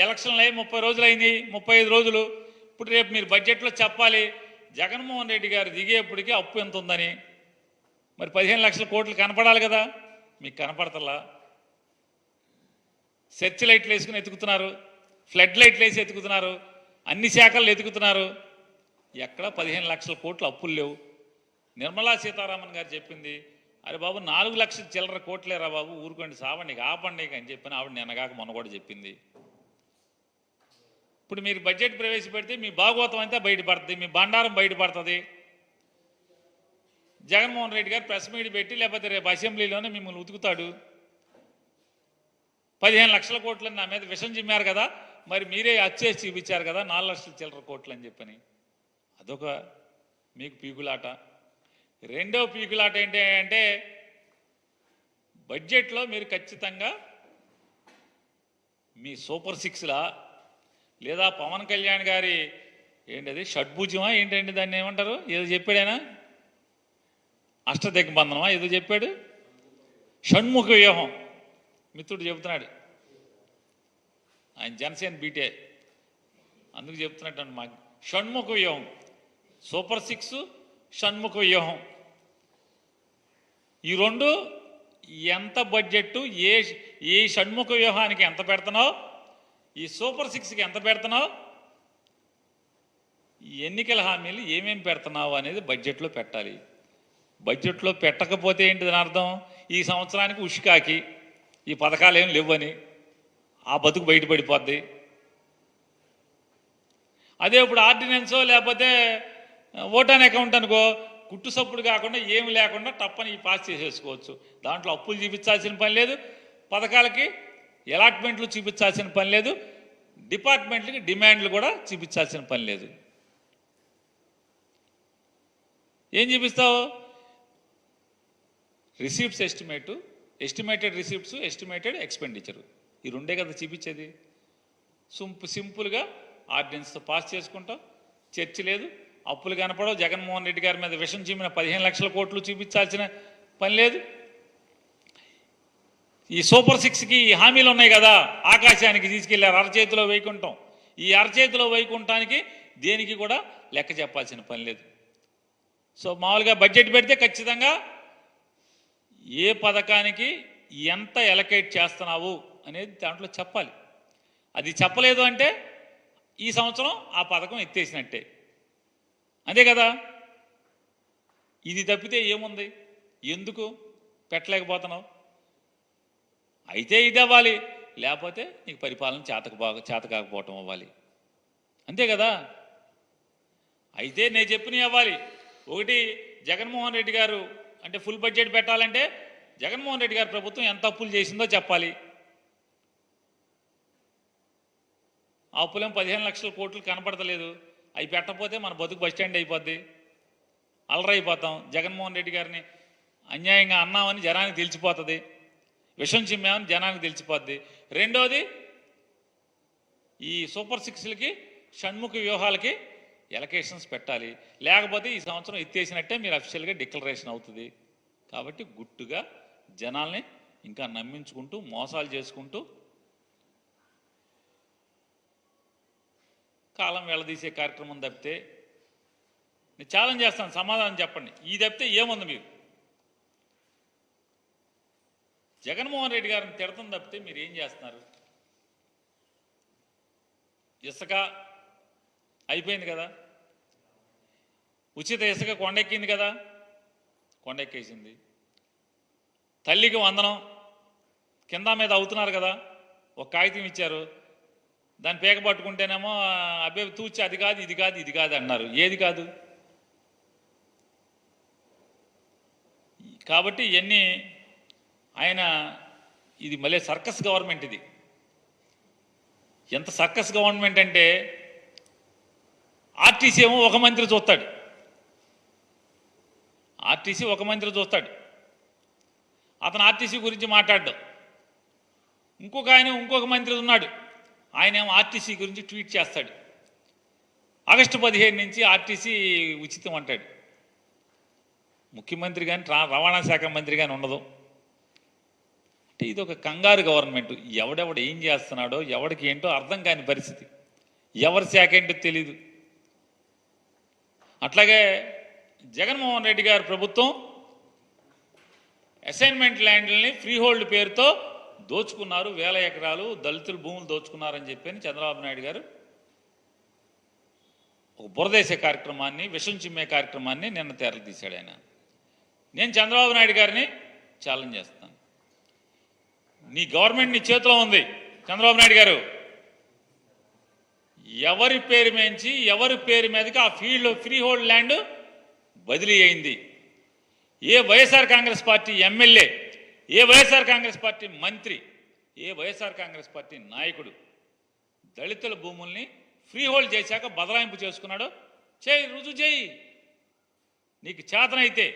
ఎలక్షన్లు అయ్యి 30 రోజులు అయింది, 35 రోజులు. ఇప్పుడు రేపు మీరు బడ్జెట్లో చెప్పాలి జగన్మోహన్ రెడ్డి గారు దిగేప్పటికీ అప్పు ఎంత ఉందని. మరి 15 లక్షల కోట్లు కనపడాలి కదా, మీకు కనపడతలా. సెర్చ్ లైట్లు వేసుకుని ఎతుకుతున్నారు, ఫ్లడ్ లైట్లు వేసి ఎతుకుతున్నారు, అన్ని శాఖలు ఎతుకుతున్నారు, ఎక్కడ 15 లక్షల కోట్లు అప్పులు లేవు. నిర్మలా సీతారామన్ గారు చెప్పింది, అరే బాబు 4 లక్షల చిల్లర కోట్లేరా బాబు, ఊరుకోండి, సావండి, ఆపండి అని చెప్పిన ఆవిడ నిన్నగాక మొన్న కూడా చెప్పింది. ఇప్పుడు మీరు బడ్జెట్ ప్రవేశపెడితే మీ భాగవతం అంతా బయటపడుతుంది, మీ బండారం బయటపడుతుంది. జగన్మోహన్ రెడ్డి గారు ప్రెస్ మీట్ పెట్టి లేకపోతే రేపు అసెంబ్లీలోనే మిమ్మల్ని ఉతుకుతాడు. 15 లక్షల కోట్లని నా మీద విషం చిమ్మారు కదా, మరి మీరే అచ్చేసి చూపించారు కదా 4 లక్షల చిల్లర కోట్లు అని చెప్పని. అదొక మీకు పీకులాట. రెండో పీకులాట ఏంటి అంటే, బడ్జెట్లో మీరు ఖచ్చితంగా మీ సూపర్ 6లా లేదా పవన్ కళ్యాణ్ గారి ఏంటది షడ్భుజమా ఏంటంటే దాన్ని ఏమంటారు, ఏదో చెప్పాడైనా అష్టదిగ్బంధనమా ఏదో చెప్పాడు, షణ్ముఖ వ్యూహం మిత్రుడు చెబుతున్నాడు. ఆయన జనసేన బీటే, అందుకు చెప్తున్నట్టు మాకు షణ్ముఖ వ్యూహం, సూపర్ 6, షణ్ముఖ వ్యూహం. ఈ రెండు ఎంత బడ్జెట్, ఏ షణ్ముఖ వ్యూహానికి ఎంత పెడుతున్నావు, ఈ సూపర్ 6కి ఎంత పెడుతున్నావు, ఈ ఎన్నికల హామీలు ఏమేమి పెడుతున్నావు అనేది బడ్జెట్లో పెట్టాలి. బడ్జెట్లో పెట్టకపోతే ఏంటిదని అర్థం, ఈ సంవత్సరానికి ఉష్కాకి ఈ పథకాలు ఏం లేవని ఆ బతుకు బయటపడిపోద్ది. అదే ఇప్పుడు ఆర్డినెన్సో లేకపోతే ఓటాన్ అకౌంట్ అనుకో, కుట్టు సప్పుడు కాకుండా ఏమి లేకుండా తప్పని పాస్ చేసేసుకోవచ్చు. దాంట్లో అప్పులు చూపించాల్సిన పని లేదు, పథకాలకి అలాట్మెంట్లు చూపించాల్సిన పని లేదు, డిపార్ట్మెంట్లకి డిమాండ్లు కూడా చూపించాల్సిన పని లేదు. ఏం చూపిస్తావు? Receipts estimated receipts, estimated expenditure, ఈ రెండే కదా చూపించేది. సింపుల్గా ఆర్డినెన్స్తో పాస్ చేసుకుంటాం, చర్చ లేదు, అప్పులు కనపడవు. జగన్మోహన్ రెడ్డి గారి మీద విషం చిమ్మిన 15 లక్షల కోట్లు చూపించాల్సిన పని లేదు. ఈ సూపర్ 6కి ఈ హామీలు ఉన్నాయి కదా, ఆకాశానికి తీసుకెళ్లారు, అరచేతిలో వైకుంఠం. ఈ అరచేతిలో వైకుంఠానికి దేనికి కూడా లెక్క చెప్పాల్సిన పని లేదు. సో మామూలుగా బడ్జెట్ పెడితే ఖచ్చితంగా ఏ పథకానికి ఎంత ఎలకేట్ చేస్తున్నావు అనేది దాంట్లో చెప్పాలి. అది చెప్పలేదు అంటే ఈ సంవత్సరం ఆ పథకం ఎత్తేసినట్టే, అంతే కదా. ఇది తప్పితే ఏముంది, ఎందుకు పెట్టలేకపోతున్నావు? అయితే ఇది అవ్వాలి, లేకపోతే నీకు పరిపాలన చేత కాకపోవటం అవ్వాలి. అంతే కదా. అయితే నేను చెప్పినవి అవ్వాలి. ఒకటి, జగన్మోహన్ రెడ్డి గారు అంటే ఫుల్ బడ్జెట్ పెట్టాలంటే జగన్మోహన్ రెడ్డి గారి ప్రభుత్వం ఎంత అప్పులు చేసిందో చెప్పాలి. ఆ అప్పులేం 15 లక్షల కోట్లు కనపడతలేదు. అవి పెట్టకపోతే మన బతుకు బస్టాండ్ అయిపోద్ది, అలరైపోతాం. జగన్మోహన్ రెడ్డి గారిని అన్యాయంగా అన్నామని జనానికి తెలిసిపోతుంది, విషం చిమ్మామని జనానికి తెలిసిపోద్ది. రెండోది, ఈ సూపర్ సిక్స్లకి షణ్ముఖ వ్యూహాలకి ఎలకేషన్స్ పెట్టాలి. లేకపోతే ఈ సంవత్సరం ఎత్తేసినట్టే మీరు అఫీషియల్గా డిక్లరేషన్ అవుతుంది. కాబట్టి గుట్టుగా జనాల్ని ఇంకా నమ్మించుకుంటూ మోసాలు చేసుకుంటూ కాలం వెళ్ళదీసే కార్యక్రమం తప్పితే నేను ఛాలెంజ్ చేస్తాను, సమాధానం చెప్పండి. ఈ తప్పితే ఏముంది? మీరు జగన్మోహన్ రెడ్డి గారిని తిడతం తప్పితే మీరు ఏం చేస్తున్నారు? ఇసుక అయిపోయింది కదా, ఉచిత ఇసుక కొండెక్కింది కదా, కొండెక్కేసింది. తల్లికి వందనం కింద మీద అవుతున్నారు కదా, ఒక కాగితం ఇచ్చారు, దాన్ని పేక పట్టుకుంటేనేమో అబ్బాయి తూచి అది కాదు ఇది కాదు ఇది కాదు అన్నారు. ఏది కాదు? కాబట్టి ఇవన్నీ ఆయన, ఇది మళ్ళీ సర్కస్ గవర్నమెంట్. ఇది ఎంత సర్కస్ గవర్నమెంట్ అంటే ఆర్టీసీ ఏమో ఒక మంత్రి చూస్తాడు, ఆర్టీసీ ఒక మంత్రి చూస్తాడు, అతను ఆర్టీసీ గురించి మాట్లాడడం. ఇంకొక మంత్రి ఉన్నాడు, ఆయన ఏమో ఆర్టీసీ గురించి ట్వీట్ చేస్తాడు. ఆగస్టు 15 నుంచి ఆర్టీసీ ఉచితం అంటాడు. ముఖ్యమంత్రి కానీ రవాణా శాఖ మంత్రి కానీ ఉండదు. అంటే ఇది ఒక కంగారు గవర్నమెంట్. ఎవడెవడు ఏం చేస్తున్నాడో ఎవడికి ఏంటో అర్థం కాని పరిస్థితి, ఎవరి శాఖ ఏంటో తెలీదు. అట్లాగే జగన్మోహన్ రెడ్డి గారి ప్రభుత్వం అసైన్మెంట్ ల్యాండ్లని ఫ్రీ హోల్డ్ పేరుతో దోచుకున్నారు, 1000 ఎకరాలు దళితుల భూములు దోచుకున్నారని చెప్పి చంద్రబాబు నాయుడు గారు ఒక బురదేశే కార్యక్రమాన్ని, విషం చిమ్మే కార్యక్రమాన్ని నిన్న తెరలు తీశాడు ఆయన. నేను చంద్రబాబు నాయుడు గారిని ఛాలెంజ్ చేస్తాను. నీ గవర్నమెంట్ నీ చేతిలో ఉంది చంద్రబాబు నాయుడు గారు. ఎవరి పేరు మేంచి ఎవరి పేరు మీదకి ఆ ఫీల్డ్ ఫ్రీ హోల్డ్ ల్యాండ్ బదిలీ అయింది? ఏ వైఎస్ఆర్ కాంగ్రెస్ పార్టీ ఎమ్మెల్యే, ఏ వైఎస్ఆర్ కాంగ్రెస్ పార్టీ మంత్రి, ఏ వైఎస్ఆర్ కాంగ్రెస్ పార్టీ నాయకుడు దళితుల భూముల్ని ఫ్రీ హోల్డ్ చేశాక బదలాయింపు చేసుకున్నాడో చేయి, రుజువు చేయి. నీకు చేతనైతే,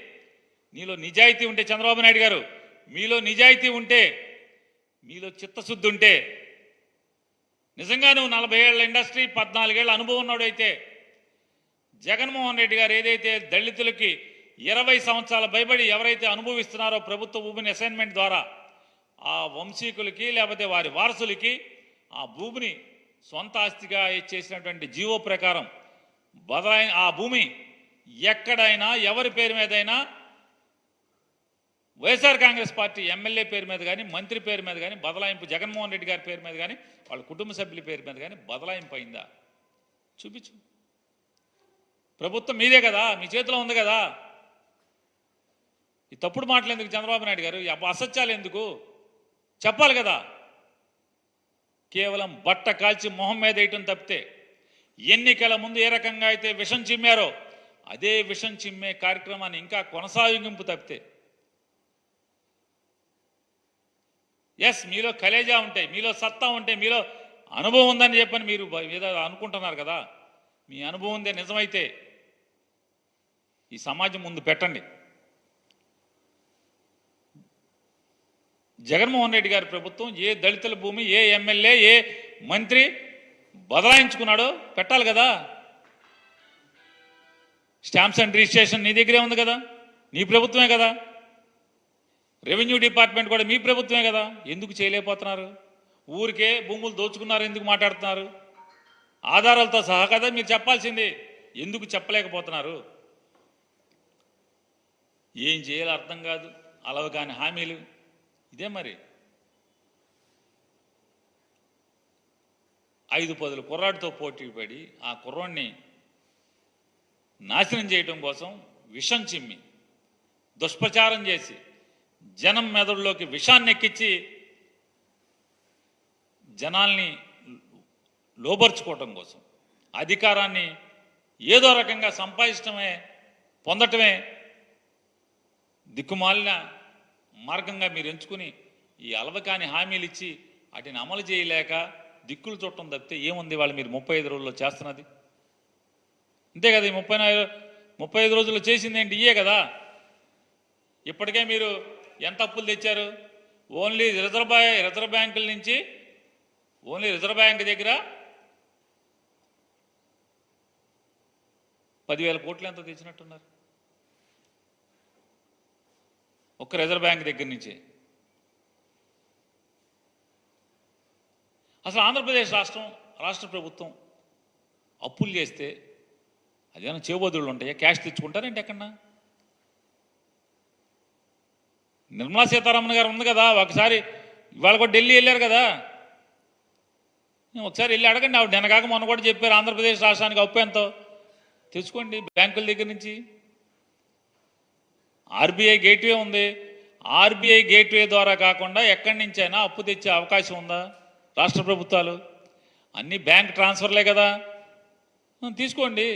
నీలో నిజాయితీ ఉంటే, చంద్రబాబు నాయుడు గారు మీలో నిజాయితీ ఉంటే, మీలో చిత్తశుద్ధి ఉంటే, నిజంగా నువ్వు 40 ఏళ్ల ఇండస్ట్రీ 14 ఏళ్ల అనుభవం ఉన్నాడైతే, జగన్మోహన్ రెడ్డి గారు ఏదైతే దళితులకి 20 సంవత్సరాల భయపడి ఎవరైతే అనుభవిస్తున్నారో ప్రభుత్వ భూమిని అసైన్మెంట్ ద్వారా, ఆ వంశీకులకి లేకపోతే వారి వారసులకి ఆ భూమిని సొంత ఆస్తిగా చేసినటువంటి జీవో ప్రకారం ఆ భూమి ఎక్కడైనా ఎవరి పేరు మీదైనా వైఎస్ఆర్ కాంగ్రెస్ పార్టీ ఎమ్మెల్యే పేరు మీద కానీ, మంత్రి పేరు మీద కానీ బదలాయింపు, జగన్మోహన్ రెడ్డి గారి పేరు మీద కానీ, వాళ్ళ కుటుంబ సభ్యుల పేరు మీద కానీ బదలాయింపు అయిందా? చూపించు. ప్రభుత్వం మీదే కదా, మీ చేతిలో ఉంది కదా. ఈ తప్పుడు మాటలు ఎందుకు చంద్రబాబు నాయుడు గారు? అసత్యాలు ఎందుకు? చెప్పాలి కదా. కేవలం బట్ట కాల్చి మొహం మీద వేయటం తప్పితే, ఎన్నికల ముందు ఏ రకంగా అయితే విషం చిమ్మారో అదే విషం చిమ్మే కార్యక్రమాన్ని ఇంకా కొనసాగింపు తప్పితే. ఎస్, మీలో కలేజా ఉంటాయి, మీలో సత్తా ఉంటాయి, మీలో అనుభవం ఉందని చెప్పని మీరు ఏదో అనుకుంటున్నారు కదా. మీ అనుభవం ఉందే నిజమైతే ఈ సమాజం ముందు పెట్టండి. జగన్మోహన్ రెడ్డి గారి ప్రభుత్వం ఏ దళితుల భూమి, ఏ ఎమ్మెల్యే, ఏ మంత్రి బదలాయించుకున్నాడో పెట్టాలి కదా. స్టాంప్స్ అండ్ రిజిస్ట్రేషన్ నీ దగ్గరే ఉంది కదా, నీ ప్రభుత్వమే కదా. రెవెన్యూ డిపార్ట్మెంట్ కూడా మీ ప్రభుత్వమే కదా. ఎందుకు చేయలేకపోతున్నారు? ఊరికే భూములు దోచుకున్నారు ఎందుకు మాట్లాడుతున్నారు? ఆధారాలతో సహా కదా మీరు చెప్పాల్సింది. ఎందుకు చెప్పలేకపోతున్నారు? ఏం చేయాలో అర్థం కాదు, అలవ కాని హామీలు. ఇదే మరి 5-10 కుర్రాడితో పోటీ పడి ఆ కుర్రాడిని నాశనం చేయడం కోసం విషం చిమ్మి, దుష్ప్రచారం చేసి, జనం మెదడులోకి విషాన్ని ఎక్కించి జనాల్ని లోబర్చుకోవటం కోసం, అధికారాన్ని ఏదో రకంగా సంపాదించడమే, పొందటమే దిక్కుమాలిన మార్గంగా మీరు ఎంచుకుని ఈ అలవకాని హామీలు ఇచ్చి వాటిని అమలు చేయలేక దిక్కులు చుట్టం తప్పితే ఏముంది వాళ్ళు మీరు 35 రోజుల్లో చేస్తున్నది? అంతే కదా, ఈ 35 రోజుల్లో చేసింది ఏంటి? ఇయే కదా. ఇప్పటికే మీరు ఎంత అప్పులు తెచ్చారు? ఓన్లీ రిజర్వ్ బ్యాంకుల నుంచి, ఓన్లీ రిజర్వ్ బ్యాంక్ దగ్గర 10,000 కోట్లు ఎంత తెచ్చినట్టున్నారు ఒక్క రిజర్వ్ బ్యాంక్ దగ్గర నుంచి. అసలు ఆంధ్రప్రదేశ్ రాష్ట్ర ప్రభుత్వం అప్పులు చేస్తే అదేమైనా చేబోదుళ్ళు ఉంటాయా? క్యాష్ తెచ్చుకుంటారంటే ఎక్కడన్నా? నిర్మలా సీతారామన్ గారు ఉంది కదా, ఒకసారి ఇవాళ కూడా ఢిల్లీ వెళ్ళారు కదా, ఒకసారి వెళ్ళి అడగండి. ఆవిడ నిన్నగాక మొన్న కూడా చెప్పారు ఆంధ్రప్రదేశ్ రాష్ట్రానికి అప్పు ఎంతో తెచ్చుకోండి బ్యాంకుల దగ్గర నుంచి. ఆర్బీఐ గేట్వే ఉంది, ఆర్బీఐ గేట్వే ద్వారా కాకుండా ఎక్కడి నుంచైనా అప్పు తెచ్చే అవకాశం ఉందా రాష్ట్ర ప్రభుత్వాలు? అన్నీ బ్యాంక్ ట్రాన్స్ఫర్లే కదా, తీసుకోండి.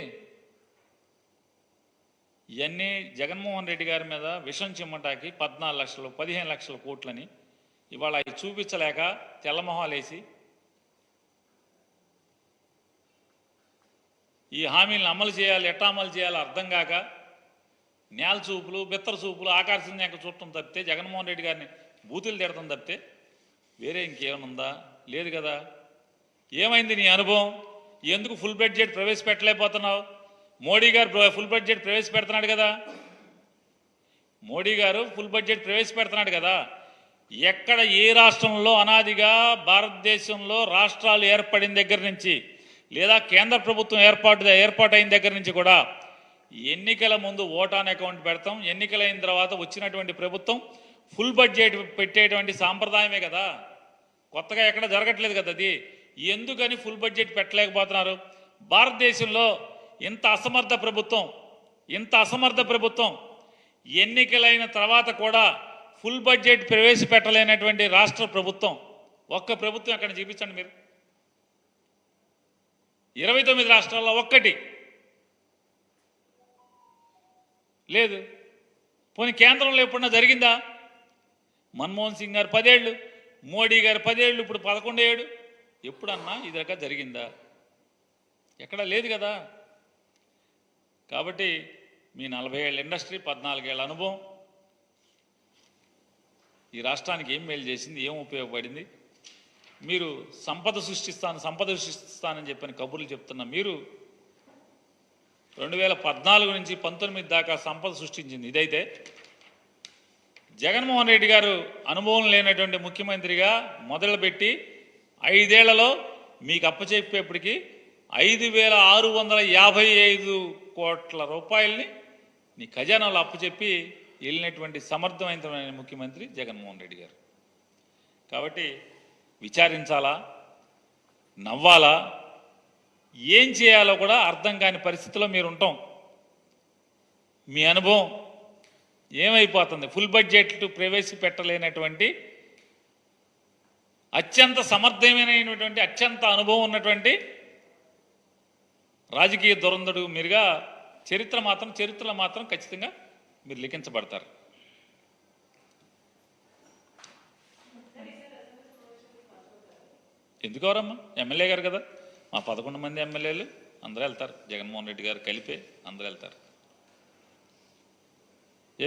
ఇవన్నీ జగన్మోహన్ రెడ్డి గారి మీద విషం చిమ్మటాకి 14 లక్షలు 15 లక్షల కోట్లని ఇవాళ అవి చూపించలేక తెల్లమొహాలేసి ఈ హామీలను అమలు చేయాలి, ఎట్టా అమలు చేయాలో అర్థం కాక నేల చూపులు, బిత్తర చూపులు, ఆకాశం యొక్క చూడటం తప్పితే, జగన్మోహన్ రెడ్డి గారిని బూతులు తిడటం తప్పితే వేరే ఇంకేమైనా ఉందా? లేదు కదా. ఏమైంది నీ అనుభవం? ఎందుకు ఫుల్ బడ్జెట్ ప్రవేశపెట్టలేకపోతున్నావు? మోడీ గారు ఫుల్ బడ్జెట్ ప్రవేశపెడుతున్నాడు కదా, మోడీ గారు ఫుల్ బడ్జెట్ ప్రవేశపెడుతున్నాడు కదా. ఎక్కడ ఏ రాష్ట్రంలో అనాదిగా భారతదేశంలో రాష్ట్రాలు ఏర్పడిన దగ్గర నుంచి లేదా కేంద్ర ప్రభుత్వం ఏర్పాటైన దగ్గర నుంచి కూడా ఎన్నికల ముందు ఓట్ ఆన్ అకౌంట్ పెడతాం, ఎన్నికలైన తర్వాత వచ్చినటువంటి ప్రభుత్వం ఫుల్ బడ్జెట్ పెట్టేటువంటి సాంప్రదాయమే కదా, కొత్తగా ఎక్కడ జరగట్లేదు కదా అది. ఎందుకని ఫుల్ బడ్జెట్ పెట్టలేకపోతున్నారు? భారతదేశంలో ఇంత అసమర్థ ప్రభుత్వం ఎన్నికలైన తర్వాత కూడా ఫుల్ బడ్జెట్ ప్రవేశపెట్టలేనటువంటి రాష్ట్ర ప్రభుత్వం ఒక్క ప్రభుత్వం ఎక్కడ చూపించండి మీరు. 29 రాష్ట్రాల్లో ఒక్కటి లేదు. పోనీ కేంద్రంలో ఎప్పుడన్నా జరిగిందా? మన్మోహన్ సింగ్ గారు 10 ఏళ్ళు, మోడీ గారు 10 ఏళ్ళు, ఇప్పుడు 11 ఏడు. ఎప్పుడన్నా ఇది రక జరిగిందా? ఎక్కడా లేదు కదా. కాబట్టి మీ 40 ఏళ్ళ ఇండస్ట్రీ, 14 ఏళ్ళ అనుభవం ఈ రాష్ట్రానికి ఏం మేలు చేసింది, ఏం ఉపయోగపడింది? మీరు సంపద సృష్టిస్తానని చెప్పని కబుర్లు చెప్తున్న మీరు 2014 నుంచి 19 దాకా సంపద సృష్టించింది ఇదైతే, జగన్మోహన్ రెడ్డి గారు అనుభవం లేనటువంటి ముఖ్యమంత్రిగా మొదలుపెట్టి 5 ఏళ్లలో మీకు అప్పచెప్పేప్పటికీ 5,655 కోట్ల రూపాయల్ని నీ ఖజానాలో అప్పచెప్పి వెళ్ళినటువంటి సమర్థవంతమైన ముఖ్యమంత్రి జగన్మోహన్ రెడ్డి గారు. కాబట్టి విచారించాలా, నవ్వాలా, ఏం చేయాలో కూడా అర్థం కాని పరిస్థితిలో మీరు ఉంటాం. మీ అనుభవం ఏమైపోతుంది? ఫుల్ బడ్జెట్ ప్రవేశపెట్టలేనటువంటి అత్యంత సమర్థమైనటువంటి, అత్యంత అనుభవం ఉన్నటువంటి రాజకీయ దురంధుడు మీరుగా చరిత్రలో మాత్రం ఖచ్చితంగా మీరు లిఖించబడతారు. ఎందుకోరమ్మా? ఎమ్మెల్యే గారు కదా, మా 11 మంది ఎమ్మెల్యేలు అందరూ వెళ్తారు, జగన్మోహన్ రెడ్డి గారు కలిపే అందరూ వెళ్తారు.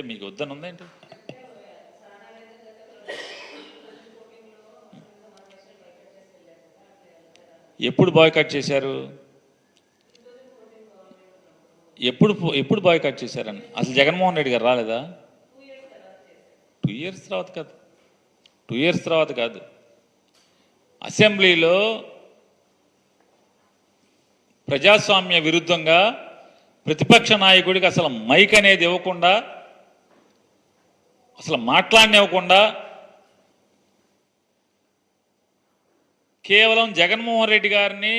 మీకు వద్దని ఉందేంటి? ఎప్పుడు బాయ్కాట్ చేశారు? ఎప్పుడు బాయ్కాట్ చేశారని? అసలు జగన్మోహన్ రెడ్డి గారు రాలేదా? 2 ఇయర్స్ తర్వాత కాదు, 2 ఇయర్స్ తర్వాత కాదు. అసెంబ్లీలో ప్రజాస్వామ్య విరుద్ధంగా ప్రతిపక్ష నాయకుడికి అసలు మైక్ అనేది ఇవ్వకుండా, అసలు మాట్లాడనివ్వకుండా, కేవలం జగన్మోహన్ రెడ్డి గారిని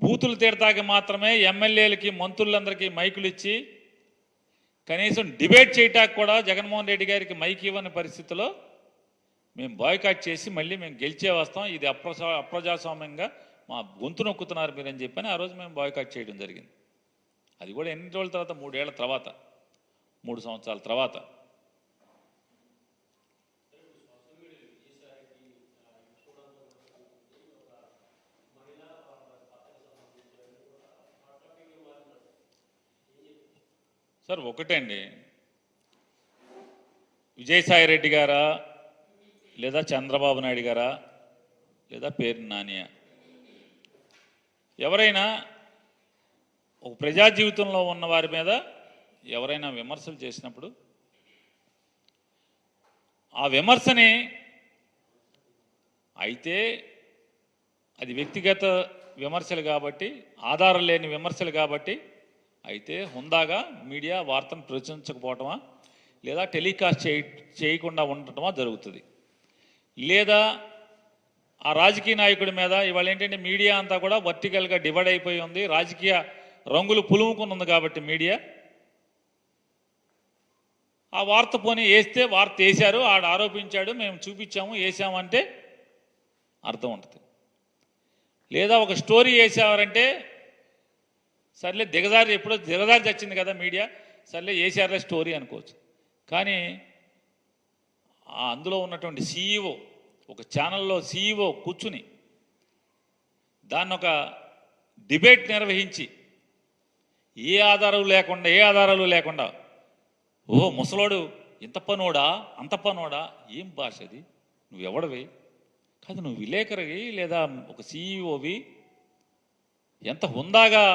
బూతులు తీరతాకి మాత్రమే ఎమ్మెల్యేలకి, మంత్రులందరికీ మైకులు ఇచ్చి కనీసం డిబేట్ చేయటానికి కూడా జగన్మోహన్ రెడ్డి గారికి మైక్ ఇవ్వని పరిస్థితిలో మేము బాయ్కాట్ చేసి మళ్ళీ మేము గెలిచే వస్తాం, ఇది అప్రజాస్వామ్యంగా మా గొంతు నొక్కుతున్నారు మీరని చెప్పని ఆ రోజు మేము బాయ్కాట్ చేయడం జరిగింది. అది కూడా ఎన్ని రోజుల తర్వాత, 3 ఏళ్ల తర్వాత, 3 సంవత్సరాల తర్వాత. సార్ ఒకటే అండి, విజయసాయి రెడ్డి గారా లేదా చంద్రబాబు నాయుడు గారా లేదా పేరు నానియా, ఎవరైనా ఒక ప్రజా జీవితంలో ఉన్న వారి మీద ఎవరైనా విమర్శలు చేసినప్పుడు ఆ విమర్శని అయితే అది వ్యక్తిగత విమర్శలు కాబట్టి, ఆధారం లేని విమర్శలు కాబట్టి అయితే హుందాగా మీడియా వార్తను ప్రచురించకపోవటమా లేదా టెలికాస్ట్ చేయకుండా ఉండటమా జరుగుతుంది. లేదా ఆ రాజకీయ నాయకుడి మీద ఇవాళ ఏంటంటే మీడియా అంతా కూడా వర్టికల్గా డివైడ్ అయిపోయి ఉంది, రాజకీయ రంగులు పులుముకున్నది కాబట్టి మీడియా ఆ వార్త పోనీ వేస్తే వార్త వేశారు, ఆడ ఆరోపించాడు, మేము చూపించాము, వేసామంటే అర్థం ఉంటుంది. లేదా ఒక స్టోరీ వేసారంటే సర్లే ఎప్పుడో దిగజారి చచ్చింది కదా మీడియా, సర్లే వేసారులే స్టోరీ అనుకోవచ్చు. కానీ అందులో ఉన్నటువంటి సీఈఓ, ఒక ఛానల్లో సీఈఓ కూర్చుని దాన్ని ఒక డిబేట్ నిర్వహించి ఏ ఆధారాలు లేకుండా ఓ ముసలోడు ఇంత పనోడా అంత పనోడా, ఏం భాష అది, నువ్వెవడవి కాదు, నువ్వు విలేకరివి లేదా ఒక సీఈఓవి, ఎంత హుందాగా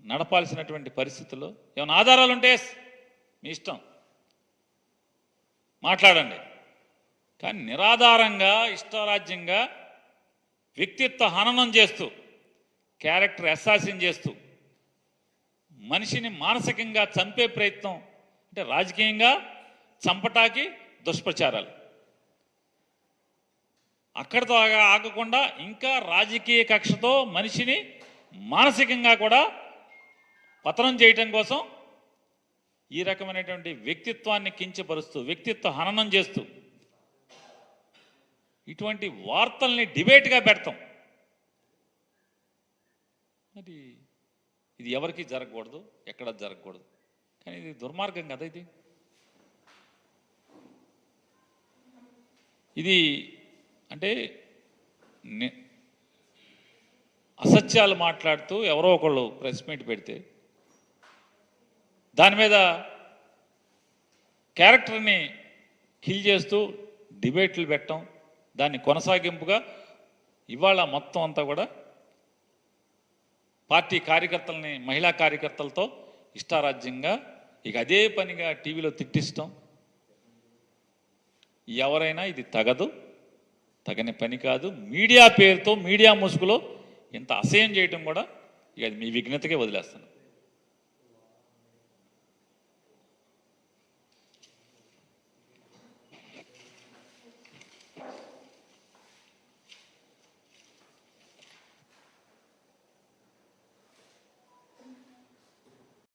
నడపాల్సినటువంటి పరిస్థితుల్లో ఏమైనా ఆధారాలు ఉంటే మీ ఇష్టం మాట్లాడండి. కానీ నిరాధారంగా ఇష్టారాజ్యంగా వ్యక్తిత్వ హననం చేస్తూ, క్యారెక్టర్ అసాసిన్ చేస్తూ, మనిషిని మానసికంగా చంపే ప్రయత్నం, అంటే రాజకీయంగా చంపటాకి దుష్ప్రచారాలు, అక్కడితో ఆగకుండా ఇంకా రాజకీయ కక్షతో మనిషిని మానసికంగా కూడా పతనం చేయటం కోసం ఈ రకమైనటువంటి వ్యక్తిత్వాన్ని కించపరుస్తూ, వ్యక్తిత్వ హననం చేస్తూ ఇటువంటి వార్తల్ని డిబేట్గా పెడతాం. మరి ఇది ఎవరికి జరగకూడదు, ఎక్కడ జరగకూడదు. కానీ ఇది దుర్మార్గం కదా. ఇది అంటే అసత్యాలు మాట్లాడుతూ ఎవరో ఒకళ్ళు ప్రెస్ మీట్ పెడితే దాని మీద క్యారెక్టర్ని కిల్ చేస్తూ డిబేట్లు పెట్టడం, దాన్ని కొనసాగింపుగా ఇవాళ మొత్తం అంతా కూడా పార్టీ కార్యకర్తల్ని, మహిళా కార్యకర్తలతో ఇష్టారాజ్యంగా ఇక అదే పనిగా టీవీలో తిట్టిస్తాం. ఎవరైనా ఇది తగని పని కాదు. మీడియా పేరుతో, మీడియా ముసుగులో ఇంత అసహ్యం చేయటం కూడా ఇక మీ విఘ్నతకే వదిలేస్తాను.